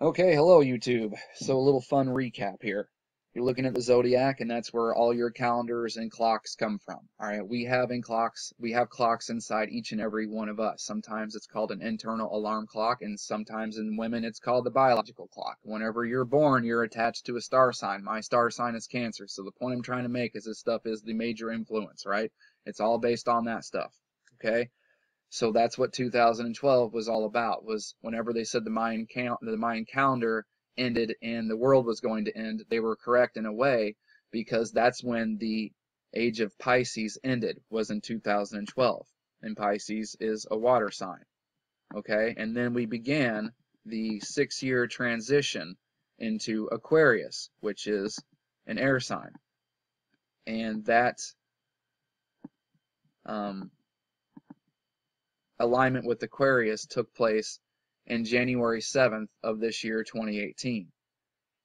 Okay, hello YouTube. So a little fun recap here. You're looking at the zodiac, and that's where all your calendars and clocks come from. All right, we have clocks inside each and every one of us. Sometimes it's called an internal alarm clock, and sometimes in women it's called the biological clock. Whenever you're born, you're attached to a star sign. My star sign is Cancer. So the point I'm trying to make is this stuff is the major influence, right? It's all based on that stuff. Okay? So that's what 2012 was all about, was whenever they said the Mayan calendar ended and the world was going to end, they were correct in a way, because that's when the age of Pisces ended, was in 2012. And Pisces is a water sign. Okay? And then we began the 6-year transition into Aquarius, which is an air sign. And that um, alignment with Aquarius took place in January 7th of this year, 2018.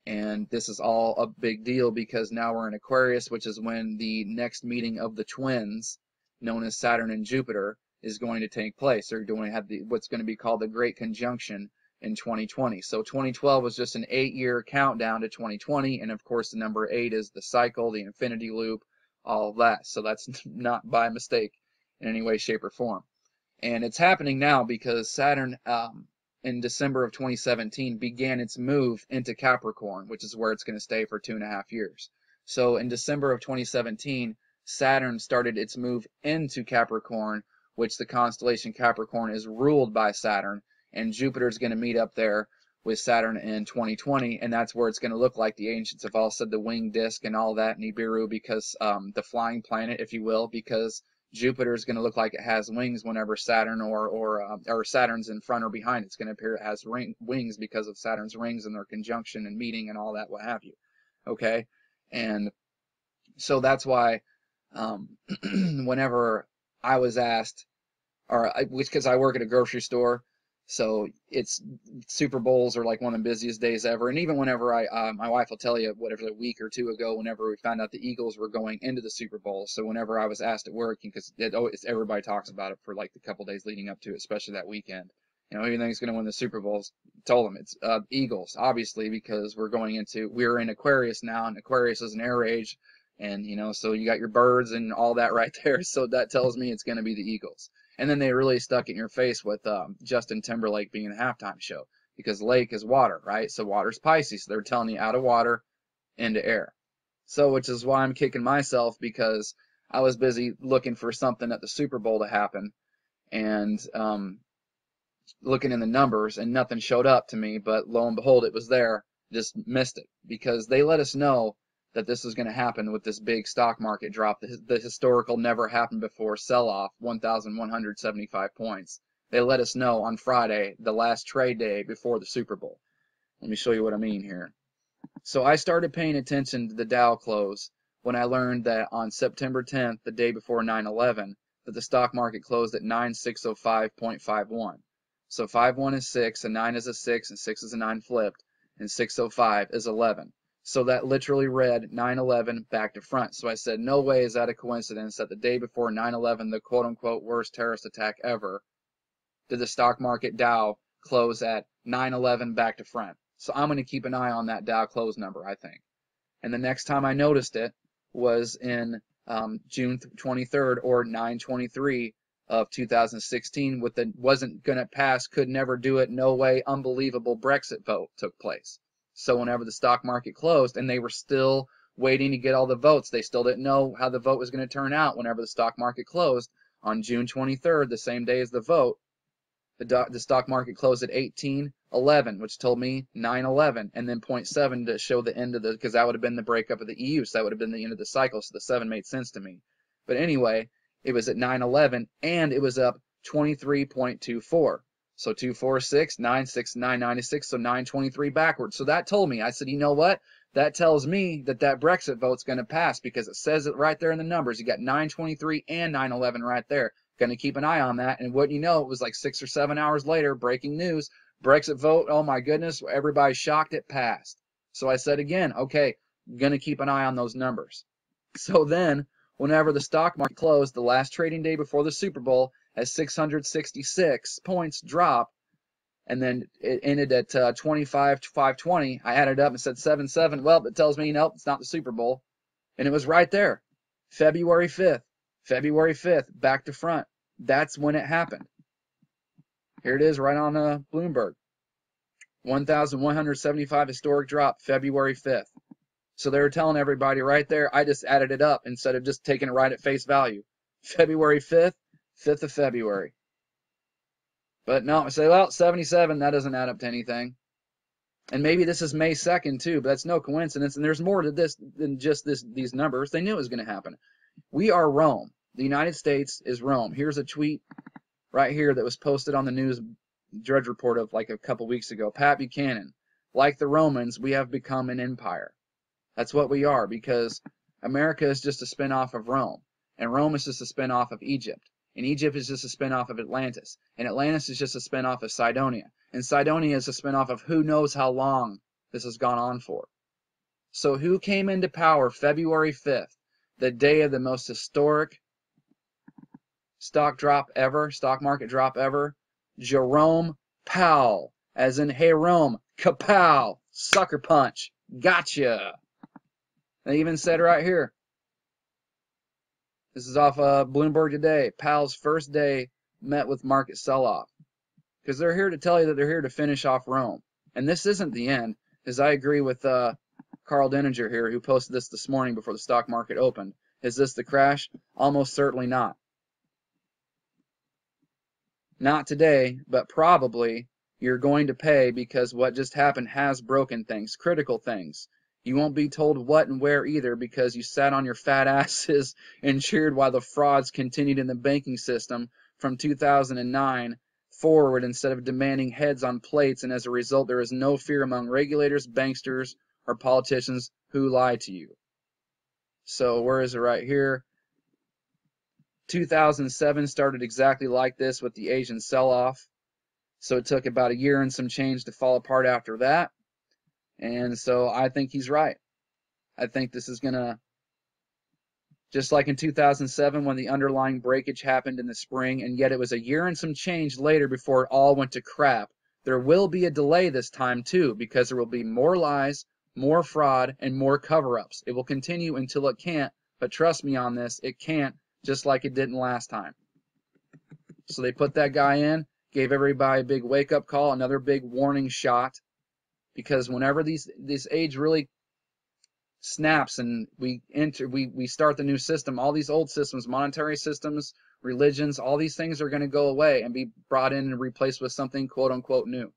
And this is all a big deal because now we're in Aquarius, which is when the next meeting of the twins, known as Saturn and Jupiter, is going to take place. They're going to have what's going to be called the Great Conjunction in 2020. So 2012 was just an 8-year countdown to 2020, and of course the number 8 is the cycle, the infinity loop, all of that. So that's not by mistake in any way, shape, or form. And it's happening now because Saturn, in December of 2017, began its move into Capricorn, which is where it's going to stay for 2.5 years. So in December of 2017, Saturn started its move into Capricorn, which the constellation Capricorn is ruled by Saturn, and Jupiter's going to meet up there with Saturn in 2020, and that's where it's going to look like the ancients have all said the winged disk and all that, Nibiru, because the flying planet, if you will, because Jupiter is going to look like it has wings whenever Saturn or Saturn's in front or behind. It's going to appear it has wings because of Saturn's rings and their conjunction and meeting and all that, what have you. Okay, and so that's why whenever I was asked, because I work at a grocery store, so it's Super Bowls are like one of the busiest days ever. And even whenever my wife will tell you, whatever, a week or two ago, whenever we found out the Eagles were going into the Super Bowl. So whenever I was asked at work, because everybody talks about it for like the couple days leading up to it, especially that weekend. You know, who do you think is going to win the Super Bowls? Told them it's Eagles, obviously, because we're in Aquarius now, and Aquarius is an air age, and so you got your birds and all that right there. So that tells me it's going to be the Eagles. And then they really stuck it in your face with Justin Timberlake being the halftime show, because lake is water, right? So water's Pisces. So they're telling you out of water into air. So which is why I'm kicking myself, because I was busy looking for something at the Super Bowl to happen, and looking in the numbers, and nothing showed up to me. But lo and behold, it was there. Just missed it, because they let us know that this was going to happen with this big stock market drop, the historical never happened before sell-off, 1,175 points. They let us know on Friday, the last trade day before the Super Bowl. Let me show you what I mean here. So I started paying attention to the Dow close when I learned that on September 10th, the day before 9/11, that the stock market closed at 9605.51. So 51 is 6, a 9 is a 6, and 6 is a 9 flipped, and 605 is 11. So that literally read 9/11 back to front. So I said, no way is that a coincidence that the day before 9/11, the quote-unquote worst terrorist attack ever, did the stock market Dow close at 9/11 back to front. So I'm going to keep an eye on that Dow close number, I think. And the next time I noticed it was in June 23rd or 9/23 of 2016, with the wasn't going to pass, could never do it, no way, unbelievable Brexit vote took place. So whenever the stock market closed, and they were still waiting to get all the votes, they still didn't know how the vote was going to turn out. Whenever the stock market closed on June 23rd, the same day as the vote, the stock market closed at 1811, which told me 9/11, and then 0.7 to show the end of because that would have been the breakup of the EU, so that would have been the end of the cycle, so the 7 made sense to me. But anyway, it was at 9/11, and it was up 23.24. So 246, 96, 996, so 923 backwards. So that told me, I said, you know what? That tells me that Brexit vote's going to pass, because it says it right there in the numbers. You got 923 and 911 right there. Going to keep an eye on that. And what you know, it was like 6 or 7 hours later, breaking news, Brexit vote, oh my goodness, everybody's shocked it passed. So I said again, okay, going to keep an eye on those numbers. So then, whenever the stock market closed, the last trading day before the Super Bowl, as 666 points drop, and then it ended at 25,520. I added up and said 7-7. Well, it tells me nope, it's not the Super Bowl, and it was right there, February 5th, February 5th, back to front. That's when it happened. Here it is, right on Bloomberg. 1,175 historic drop, February 5th. So they were telling everybody right there. I just added it up instead of just taking it right at face value. February 5th, 5th of February. But no, I say, well, 77, that doesn't add up to anything. And maybe this is May 2nd too, but that's no coincidence. And there's more to this than just these numbers. They knew it was going to happen. We are Rome. The United States is Rome. Here's a tweet right here that was posted on the news Drudge Report of like a couple weeks ago. Pat Buchanan, like the Romans, we have become an empire. That's what we are, because America is just a spinoff of Rome, and Rome is just a spinoff of Egypt, and Egypt is just a spinoff of Atlantis, and Atlantis is just a spinoff of Cydonia, and Cydonia is a spinoff of who knows how long this has gone on for. So who came into power February 5th, the day of the most historic stock market drop ever? Jerome Powell, as in, hey Rome, kapow, sucker punch, gotcha. They even said right here, this is off Bloomberg today, Powell's first day met with market sell-off. Because they're here to tell you that they're here to finish off Rome. And this isn't the end, as I agree with Carl Denninger here, who posted this morning before the stock market opened. Is this the crash? Almost certainly not. Not today, but probably you're going to pay, because what just happened has broken things, critical things. You won't be told what and where either, because you sat on your fat asses and cheered while the frauds continued in the banking system from 2009 forward, instead of demanding heads on plates, and as a result there is no fear among regulators, banksters, or politicians who lie to you. So where is it? Right here. 2007 started exactly like this with the Asian sell-off. So it took about a year and some change to fall apart after that. And so I think he's right. I think this is going to, just like in 2007 when the underlying breakage happened in the spring, and yet it was a year and some change later before it all went to crap. There will be a delay this time too, because there will be more lies, more fraud, and more cover-ups. It will continue until it can't, but trust me on this, it can't, just like it didn't last time. So they put that guy in, gave everybody a big wake-up call, another big warning shot. Because whenever this age really snaps and we start the new system, all these old systems, monetary systems, religions, all these things are going to go away and be brought in and replaced with something quote unquote new.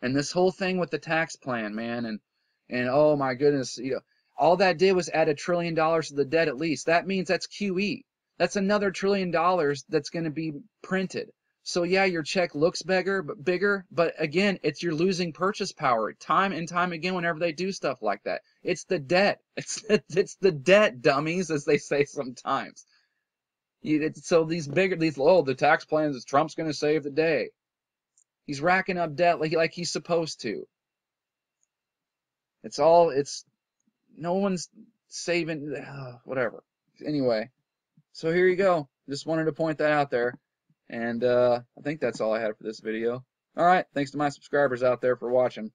And this whole thing with the tax plan, man, and oh my goodness, all that did was add $1 trillion to the debt at least. That means that's QE. That's another $1 trillion that's going to be printed. So yeah, your check looks bigger, but again, it's you're losing purchase power time and time again whenever they do stuff like that. It's the debt. It's the debt, dummies, as they say sometimes. So the tax plans is Trump's going to save the day. He's racking up debt like he's supposed to. No one's saving, whatever. Anyway, so here you go. Just wanted to point that out there. And I think that's all I had for this video. All right, thanks to my subscribers out there for watching.